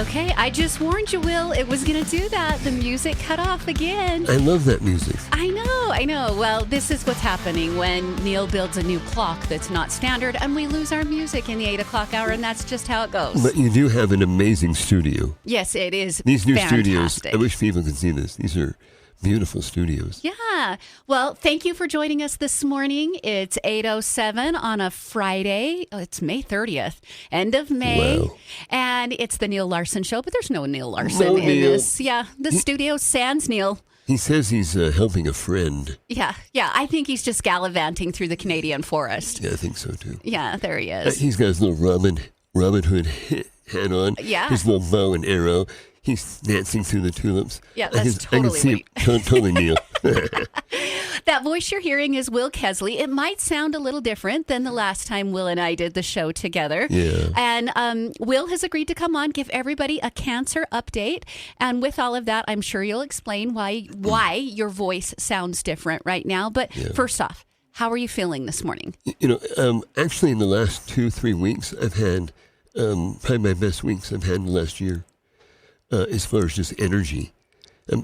Okay, I just warned you, Will. It was going to do that. The music cut off again. I love that music. I know. Well, this is what's happening when Neil builds a new clock that's not standard and we lose our music in the 8 o'clock hour, and that's just how it goes. But you do have an amazing studio. Yes, it is. These new fantastic. studios, I wish people could see this. These are beautiful studios. Yeah. Well, thank you for joining us this morning. It's 8:07 on a Friday. Oh, it's May 30th, end of May. Wow. And it's the Neil Larson Show, but there's no Neil Larson in this. Yeah, the studio sans Neil. He says he's helping a friend. Yeah. I think he's just gallivanting through the Canadian forest. Yeah, I think so too. Yeah, there he is. He's got his little Robin Hood hat on. Yeah. His little bow and arrow. He's dancing through the tulips. Yeah, that's I can see him, totally Neil. That voice you're hearing is Will Kesley. It might sound a little different than the last time Will and I did the show together. Yeah. And Will has agreed to come on, give everybody a cancer update. And with all of that, I'm sure you'll explain why your voice sounds different right now. But first off, how are you feeling this morning? Actually, in the last 2-3 weeks, I've had probably my best weeks I've had in the last year. As far as just energy.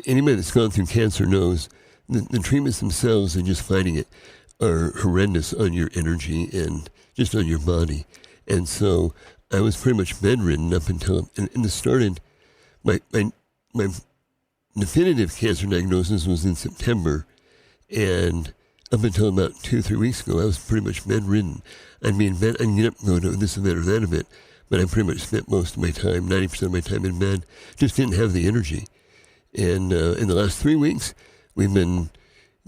Anybody that's gone through cancer knows the treatments themselves and just fighting it are horrendous on your energy and just on your body. And so I was pretty much bedridden up until, and it started, my definitive cancer diagnosis was in September, and up until about 2-3 weeks ago, I was pretty much bedridden. I'd be in bed, I'd get up and go to this event or that event, but I pretty much spent most of my time, 90% of my time in bed, just didn't have the energy. And in the last 3 weeks, we've been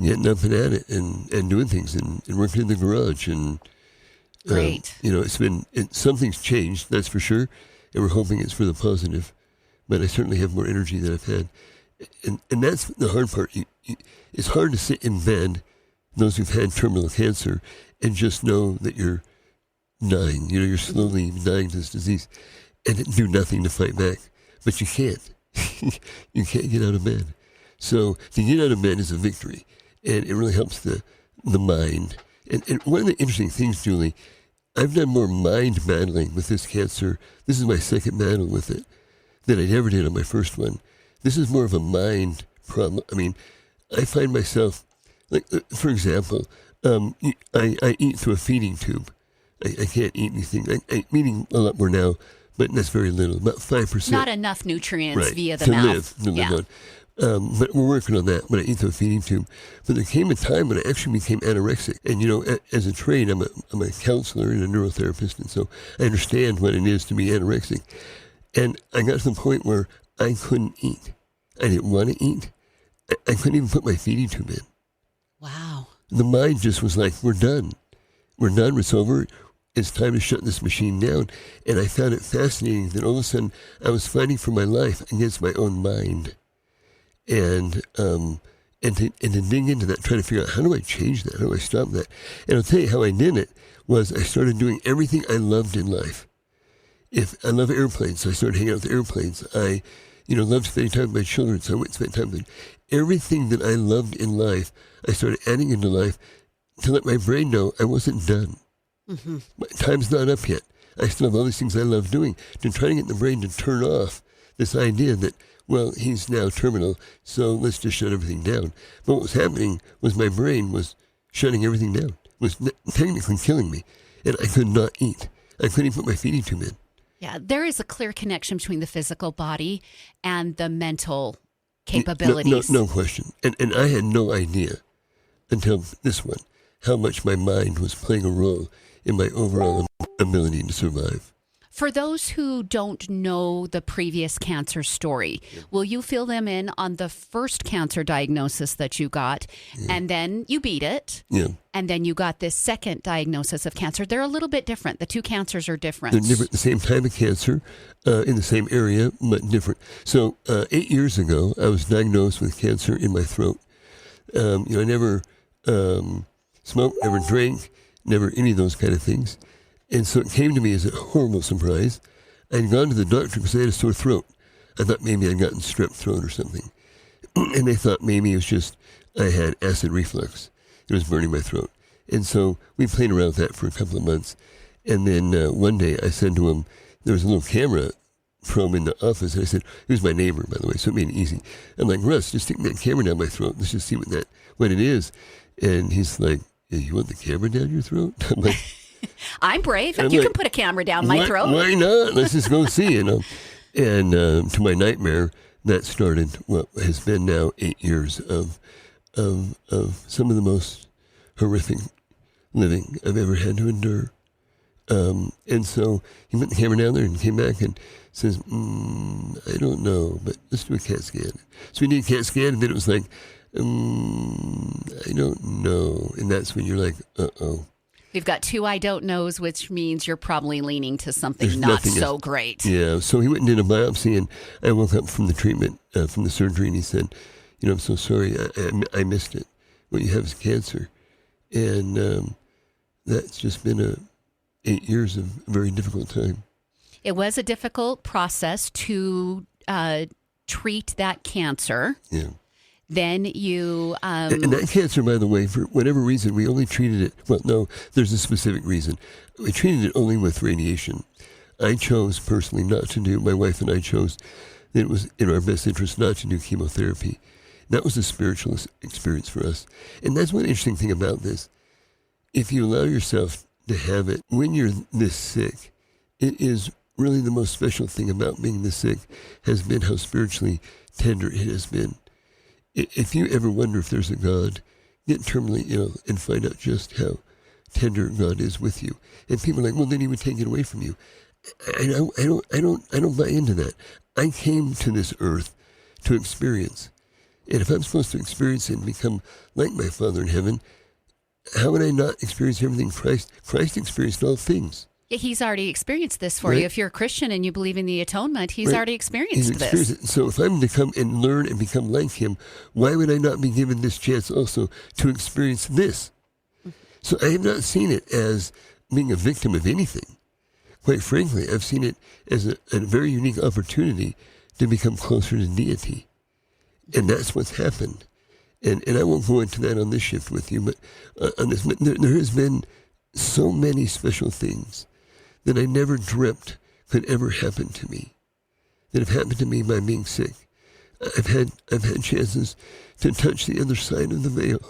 getting up and at it and doing things and working in the garage. And, Great. Something's changed, that's for sure. And we're hoping it's for the positive. But I certainly have more energy than I've had. And that's the hard part. It's hard to sit in bed, those who've had terminal cancer, and just know that you're dying. You're slowly dying to this disease and do nothing to fight back. But you can't. You can't get out of bed. So to get out of bed is a victory. And it really helps the mind. And one of the interesting things, Julie, I've done more mind battling with this cancer. This is my second battle with it than I ever did on my first one. This is more of a mind problem. I mean, I find myself, like, for example, I eat through a feeding tube. I can't eat anything. I'm eating a lot more now, but that's very little, about 5%. Not enough nutrients via the to mouth. live on. But we're working on that when I eat through a feeding tube. But there came a time when I actually became anorexic. And, as a trade, I'm a counselor and a neurotherapist, and so I understand what it is to be anorexic. And I got to the point where I couldn't eat. I didn't want to eat. I couldn't even put my feeding tube in. Wow. The mind just was like, we're done. We're done. It's over. It's time to shut this machine down. And I found it fascinating that all of a sudden I was fighting for my life against my own mind. And to dig into that, trying to figure out, how do I change that? How do I stop that? And I'll tell you how I did it was I started doing everything I loved in life. If I love airplanes, so I started hanging out with airplanes. I, loved spending time with my children, so I went and spent time with them. Everything that I loved in life, I started adding into life to let my brain know I wasn't done. Mm-hmm. My time's not up yet. I still have all these things I love doing. To try to get the brain to turn off this idea that, well, he's now terminal, so let's just shut everything down. But what was happening was my brain was shutting everything down, was technically killing me, and I could not eat. I couldn't even put my feeding tube in. Yeah, there is a clear connection between the physical body and the mental capabilities. No question. And I had no idea until this one how much my mind was playing a role in my overall ability to survive. For those who don't know the previous cancer story, will you fill them in on the first cancer diagnosis that you got, and then you beat it, and then you got this second diagnosis of cancer? They're a little bit different. The two cancers are different. They're different, the same type of cancer, in the same area, but different. So 8 years ago, I was diagnosed with cancer in my throat. I never smoked, never drank, never any of those kind of things. And so it came to me as a horrible surprise. I'd gone to the doctor because I had a sore throat. I thought maybe I'd gotten strep throat or something. And they thought maybe it was just I had acid reflux. It was burning my throat. And so we played around with that for a couple of months. And then one day I said to him, there was a little camera probe in the office, and I said, he was my neighbor, by the way, so it made it easy. I'm like, Russ, just stick that camera down my throat. Let's just see what it is. And he's like, yeah, you want the camera down your throat? I'm like, I'm brave. You can put a camera down my throat. Why not? Let's just go see, And to my nightmare, that started what has been now 8 years of some of the most horrific living I've ever had to endure. And so he put the camera down there and came back and says, I don't know, but let's do a CAT scan. So we did a CAT scan, and then it was like, I don't know. And that's when you're like, uh-oh. We've got 2 I don't knows, which means you're probably leaning to something not so great. Yeah, so he went and did a biopsy, and I woke up from the treatment, from the surgery, and he said, I'm so sorry, I missed it. What you have is cancer. And that's just been 8 years of a very difficult time. It was a difficult process to treat that cancer. Yeah. Then you... And that cancer, by the way, for whatever reason, we only treated it... Well, no, there's a specific reason. We treated it only with radiation. I chose personally not to do... My wife and I chose that it was in our best interest not to do chemotherapy. That was a spiritual experience for us. And that's one interesting thing about this. If you allow yourself to have it when you're this sick, it is really the most special thing about being this sick has been how spiritually tender it has been. If you ever wonder if there's a God, get terminally ill and find out just how tender God is with you. And people are like, well, then he would take it away from you. I don't buy into that. I came to this earth to experience. And if I'm supposed to experience it and become like my Father in heaven, how would I not experience everything Christ experienced all things? He's already experienced this for you. If you're a Christian and you believe in the atonement, he's already experienced this. It. So if I'm to come and learn and become like him, why would I not be given this chance also to experience this? Mm-hmm. So I have not seen it as being a victim of anything. Quite frankly, I've seen it as a very unique opportunity to become closer to deity. And that's what's happened. And I won't go into that on this shift with you, but on this, there has been so many special things that I never dreamt could ever happen to me, that have happened to me by being sick. I've had chances to touch the other side of the veil.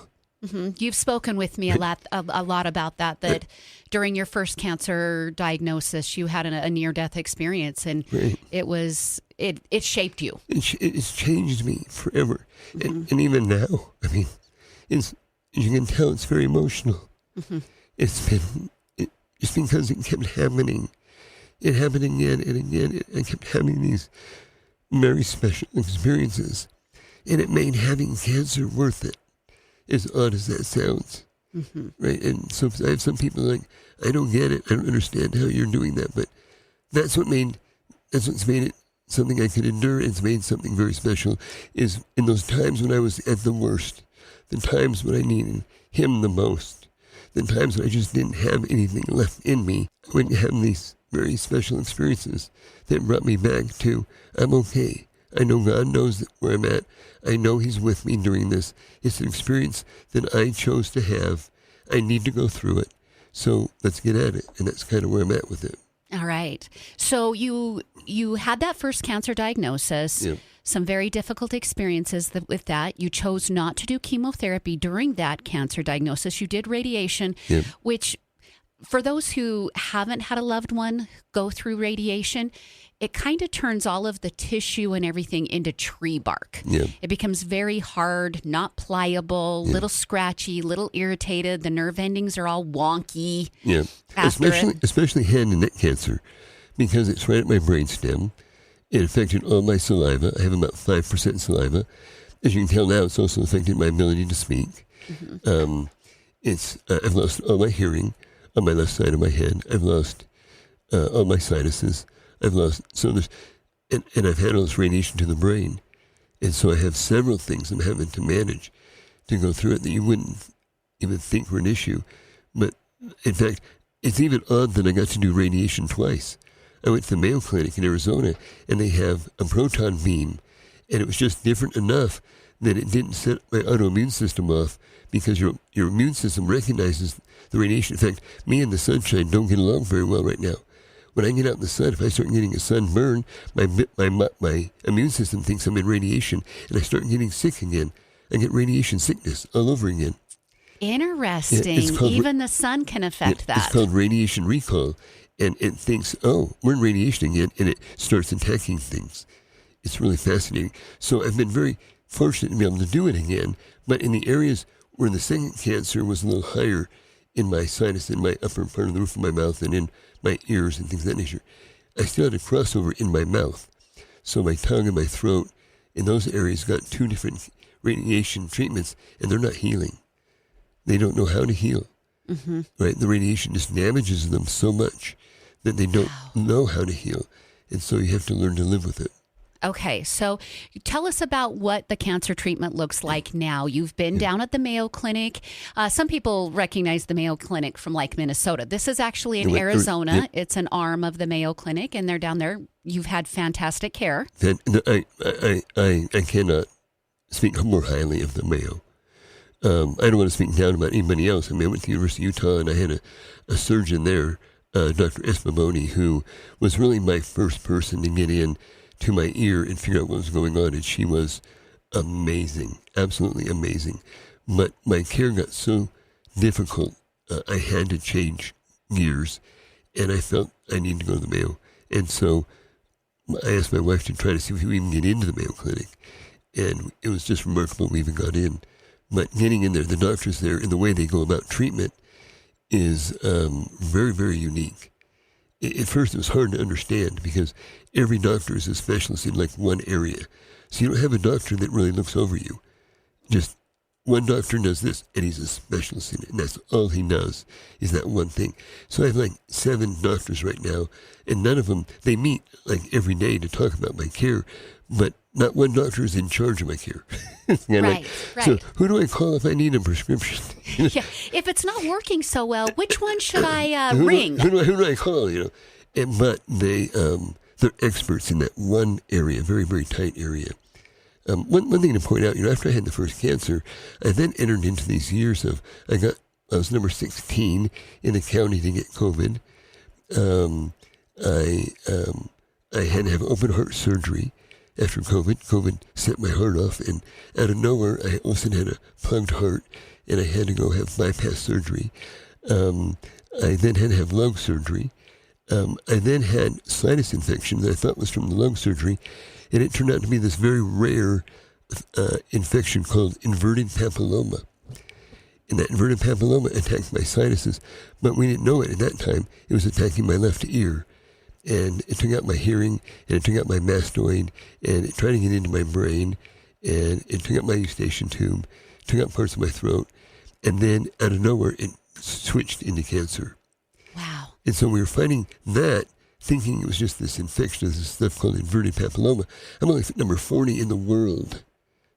Mm-hmm. You've spoken with me a lot about that during your first cancer diagnosis, you had a near-death experience, and it shaped you. It's changed me forever. Mm-hmm. And even now, I mean, you can tell it's very emotional. Mm-hmm. It's because it kept happening. It happened again and again. I kept having these very special experiences. And it made having cancer worth it, as odd as that sounds. Mm-hmm. Right? And so I have some people like, I don't get it. I don't understand how you're doing that. But that's what's made it something I could endure. It's made something very special, is in those times when I was at the worst, the times when I needed him the most, the times when I just didn't have anything left in me, I went to have these very special experiences that brought me back to, I'm okay. I know God knows where I'm at. I know he's with me during this. It's an experience that I chose to have. I need to go through it. So let's get at it. And that's kind of where I'm at with it. All right. So you had that first cancer diagnosis. Yeah. Some very difficult experiences with that. You chose not to do chemotherapy during that cancer diagnosis. You did radiation, which for those who haven't had a loved one go through radiation, it kind of turns all of the tissue and everything into tree bark. Yeah. It becomes very hard, not pliable, little scratchy, little irritated. The nerve endings are all wonky. Yeah, especially head and neck cancer, because it's right at my brainstem. It affected all my saliva. I have about 5% saliva. As you can tell now, it's also affected my ability to speak. Mm-hmm. I've lost all my hearing on my left side of my head. I've lost all my sinuses. I've lost, and I've had all this radiation to the brain. And so I have several things I'm having to manage to go through it that you wouldn't even think were an issue. But in fact, it's even odd that I got to do radiation twice. I went to the Mayo Clinic in Arizona, and they have a proton beam, and it was just different enough that it didn't set my autoimmune system off, because your immune system recognizes the radiation. In fact, me and the sunshine don't get along very well right now. when I get out in the sun, if I start getting a sunburn, my immune system thinks I'm in radiation, and I start getting sick again. I get radiation sickness all over again. Interesting. Even the sun can affect that. It's called radiation recall, and it thinks, oh, we're in radiation again, and it starts attacking things. It's really fascinating. So I've been very fortunate to be able to do it again, but in the areas where the second cancer was a little higher in my sinus, in my upper part of the roof of my mouth, and in my ears and things of that nature, I still had a crossover in my mouth. So my tongue and my throat in those areas got 2 different radiation treatments, and they're not healing. They don't know how to heal. Mm-hmm. Right? The radiation just damages them so much that they don't know how to heal. And so you have to learn to live with it. Okay, so tell us about what the cancer treatment looks like now. You've been down at the Mayo Clinic. Some people recognize the Mayo Clinic from like Minnesota. This is actually in Arizona. It's an arm of the Mayo Clinic, and they're down there. You've had fantastic care. I cannot speak more highly of the Mayo. I don't want to speak down about anybody else. I mean, I went to the University of Utah, and I had a surgeon there, Dr. Espamoni, who was really my first person to get in to my ear and figure out what was going on, and she was amazing, absolutely amazing. But my care got so difficult, I had to change gears, and I felt I needed to go to the Mayo. And so I asked my wife to try to see if we even get into the Mayo Clinic, and it was just remarkable we even got in. But getting in there, the doctors there, and the way they go about treatment is very, very unique. At first, it was hard to understand because every doctor is a specialist in like one area. So you don't have a doctor that really looks over you. Just one doctor does this, and he's a specialist in it, and that's all he does is that one thing. So I have like 7 doctors right now, and none of them, they meet like every day to talk about my care, but not one doctor is in charge of my care. Right. So who do I call if I need a prescription? Yeah. If it's not working so well, which one should I ring? Who do I call? But they're experts in that one area, very, very tight area. One thing to point out, after I had the first cancer, I then entered into these years of, I was number 16 in the county to get COVID. I had to have open heart surgery after COVID. COVID set my heart off, and out of nowhere, I also had a plugged heart, and I had to go have bypass surgery. I then had to have lung surgery. I then had sinus infection that I thought was from the lung surgery, and it turned out to be this very rare infection called inverted papilloma. And that inverted papilloma attacked my sinuses, but we didn't know it at that time. It was attacking my left ear. And it took out my hearing, and it took out my mastoid, and it tried to get into my brain, and it took out my eustachian tube, took out parts of my throat, and then out of nowhere, it switched into cancer. Wow. And so we were fighting that, thinking it was just this infection, this stuff called inverted papilloma. I'm only number 40 in the world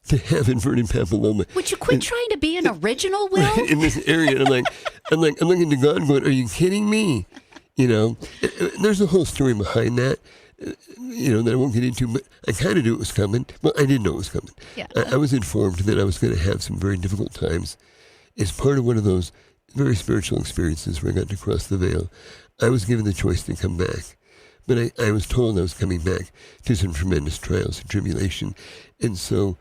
to have inverted papilloma. Would you quit trying to be an original, Will? In this area. And I'm looking to God going, are you kidding me? There's a whole story behind that, that I won't get into, but I kind of knew it was coming. Well, I didn't know it was coming. Yeah. I was informed that I was going to have some very difficult times as part of one of those very spiritual experiences where I got to cross the veil. I was given the choice to come back, but I was told I was coming back to some tremendous trials and tribulation, and so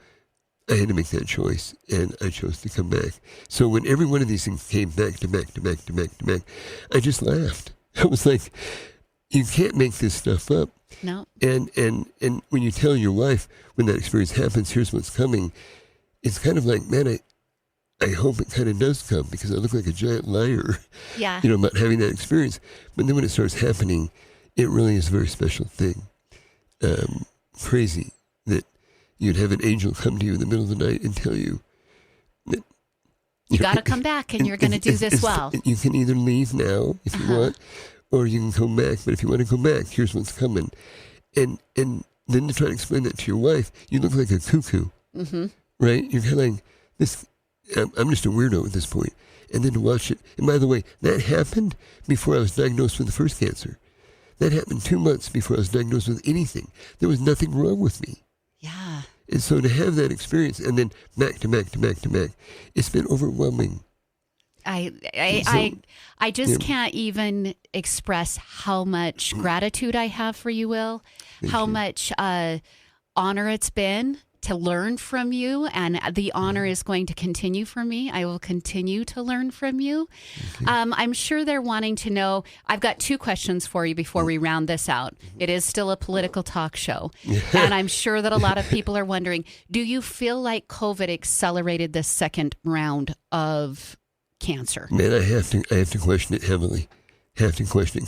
I had to make that choice, and I chose to come back. So when every one of these things came back to back to back to back to back, I just laughed. I was like, you can't make this stuff up. No. And when you tell your wife when that experience happens, here's what's coming, it's kind of like, man, I hope it kind of does come because I look like a giant liar, about having that experience. But then when it starts happening, it really is a very special thing. Crazy that you'd have an angel come to you in the middle of the night and tell you that you got to come back and you're going to do this well. You can either leave now if you want, or you can come back. But if you want to go back, here's what's coming. And then to try to explain that to your wife, you look like a cuckoo, right? You're kind of like, this. I'm just a weirdo at this point. And then to watch it. And by the way, that happened before I was diagnosed with the first cancer. That happened 2 months before I was diagnosed with anything. There was nothing wrong with me. Yeah. And so to have that experience and then back to back to back to back, it's been overwhelming. I just can't even express how much gratitude I have for you, Will, how much honor it's been to learn from you, and the honor is going to continue for me. I will continue to learn from you. I'm sure they're wanting to know. I've got 2 questions for you before we round this out. It is still a political talk show, and I'm sure that a lot of people are wondering, do you feel like COVID accelerated the second round of cancer? Man, I have to question it heavily. Have to question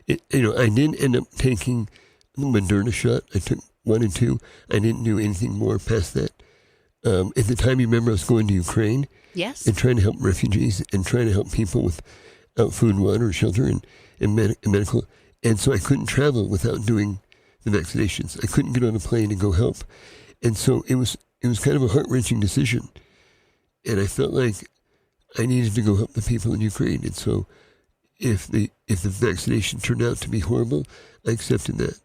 it. I didn't end up taking the Moderna shot. I took 1 and 2. I didn't do anything more past that. At the time, you remember I was going to Ukraine? Yes. And trying to help refugees and trying to help people without food, water, shelter, and medical. And so I couldn't travel without doing the vaccinations. I couldn't get on a plane and go help. And so it was kind of a heart-wrenching decision. And I felt like I needed to go help the people in Ukraine. And so if the vaccination turned out to be horrible, I accepted that.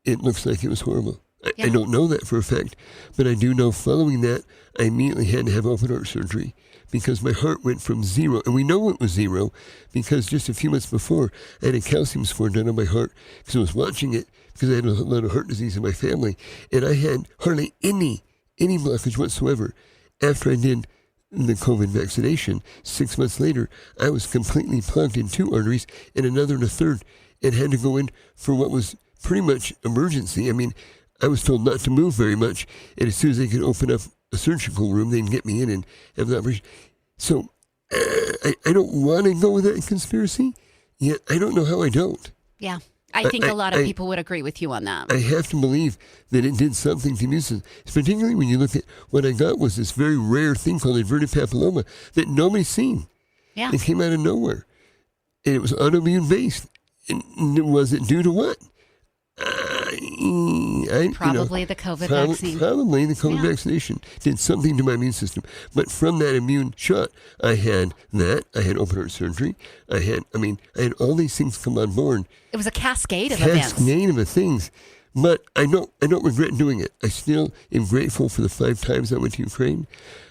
It looks like it was horrible. I don't know that for a fact, but I do know following that, I immediately had to have open heart surgery because my heart went from 0, and we know it was 0 because just a few months before, I had a calcium score done on my heart because I was watching it because I had a lot of heart disease in my family, and I had hardly any blockage whatsoever. After I did the COVID vaccination, 6 months later, I was completely plugged in 2 arteries and another in a third, and had to go in for what was pretty much emergency. I mean, I was told not to move very much, and as soon as they could open up a surgical room, they can get me in and have the operation. So I don't want to go with that conspiracy, yet I don't know how I don't. Yeah, I think a lot of people would agree with you on that. I have to believe that it did something to immune system, particularly when you look at what I got was this very rare thing called inverted papilloma that nobody's seen. Yeah. It came out of nowhere, and it was autoimmune based. And was it due to what? Probably the COVID vaccine. Probably the COVID vaccination did something to my immune system. But from that immune shot, I had open heart surgery. I had all these things come on board. It was a cascade of events. Cascade of things. But I don't regret doing it. I still am grateful for the 5 times I went to Ukraine.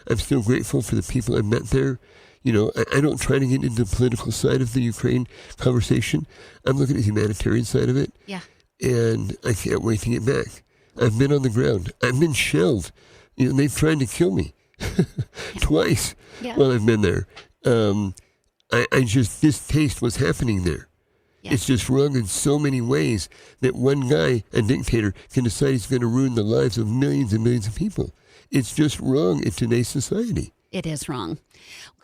I'm still grateful for the people I met there. I don't try to get into the political side of the Ukraine conversation. I'm looking at the humanitarian side of it. Yeah. And I can't wait to get back. I've been on the ground. I've been shelled. They've tried to kill me twice while I've been there. I just distaste what's happening there. Yeah. It's just wrong in so many ways that one guy, a dictator, can decide he's going to ruin the lives of millions and millions of people. It's just wrong in today's society. It is wrong.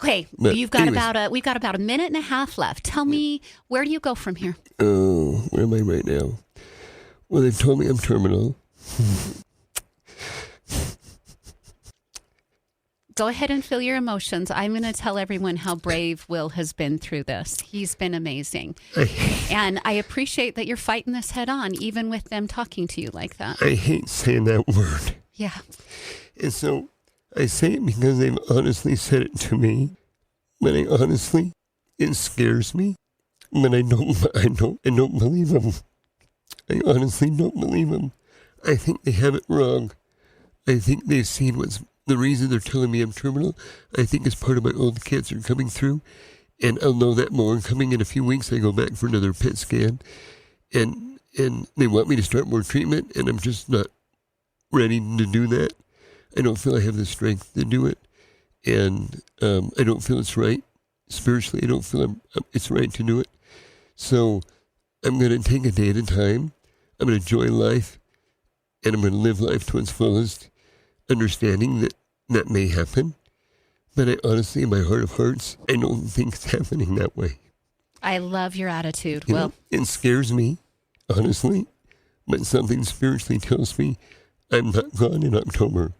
Okay, we've got about a minute and a half left. Tell me, where do you go from here? Oh, where am I right now? Well, they've told me I'm terminal. Go ahead and feel your emotions. I'm going to tell everyone how brave Will has been through this. He's been amazing. And I appreciate that you're fighting this head on, even with them talking to you like that. I hate saying that word. Yeah. And so I say it because they've honestly said it to me. But it scares me. But I don't believe them. I honestly don't believe them. I think they have it wrong. I think they've seen what's the reason they're telling me I'm terminal. I think it's part of my old cancer coming through. And I'll know that more. Coming in a few weeks, I go back for another PET scan. And they want me to start more treatment, and I'm just not ready to do that. I don't feel I have the strength to do it. And I don't feel it's right. Spiritually, I don't feel it's right to do it. So I'm going to take a day at a time. I'm going to enjoy life, and I'm going to live life to its fullest, understanding that that may happen. But I honestly, in my heart of hearts, I don't think it's happening that way. I love your attitude, Will. It scares me, honestly, but something spiritually tells me I'm not gone in October.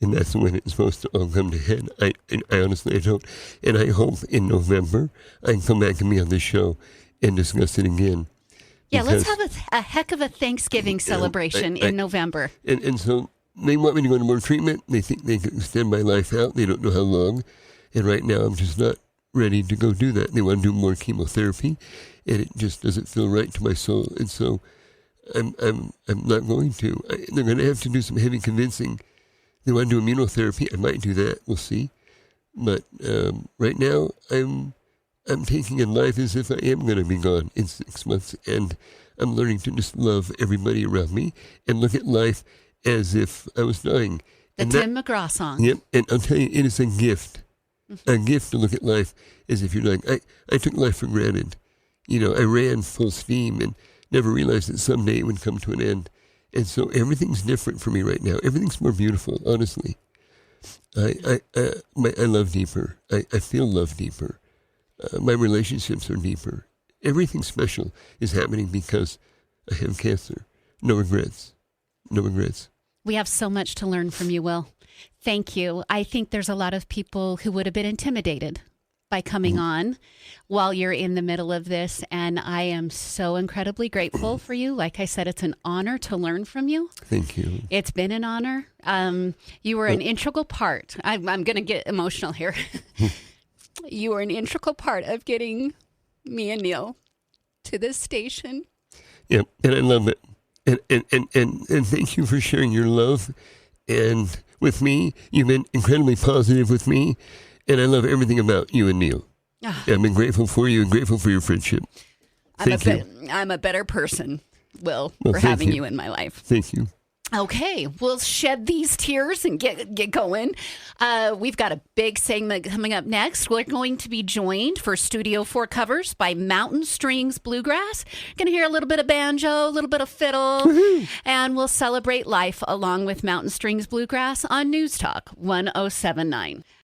And that's when it's supposed to all come to head. I honestly don't. And I hope in November I can come back and be on this show and discuss it again. Yeah, let's have a heck of a Thanksgiving celebration in November. And so they want me to go to more treatment. They think they can extend my life out. They don't know how long. And right now I'm just not ready to go do that. They want to do more chemotherapy, and it just doesn't feel right to my soul. And so I'm not going to. They're going to have to do some heavy convincing. They want to do immunotherapy. I might do that. We'll see. But right now, I'm taking in life as if I am going to be gone in 6 months, and I'm learning to just love everybody around me and look at life as if I was dying. The Tim McGraw song. Yep, and I'll tell you, it is a gift. A gift to look at life as if you're dying. I took life for granted. I ran full steam and never realized that someday it would come to an end. And so everything's different for me right now. Everything's more beautiful, honestly. I love deeper. I feel love deeper. My relationships are deeper. Everything special is happening because I have cancer. No regrets. No regrets. We have so much to learn from you, Will. Thank you. I think there's a lot of people who would have been intimidated by coming on while you're in the middle of this. And I am so incredibly grateful for you. Like I said, it's an honor to learn from you. Thank you. It's been an honor. You were an integral part. I'm going to get emotional here. You were an integral part of getting me and Neil to this station. Yeah, and I love it. And thank you for sharing your love and with me. You've been incredibly positive with me. And I love everything about you and Neil. I've been grateful for you and grateful for your friendship. I'm a better person, Will, for having you in my life. Thank you. Okay, we'll shed these tears and get going. We've got a big segment coming up next. We're going to be joined for Studio 4 covers by Mountain Strings Bluegrass. Going to hear a little bit of banjo, a little bit of fiddle, and we'll celebrate life along with Mountain Strings Bluegrass on News Talk 1079.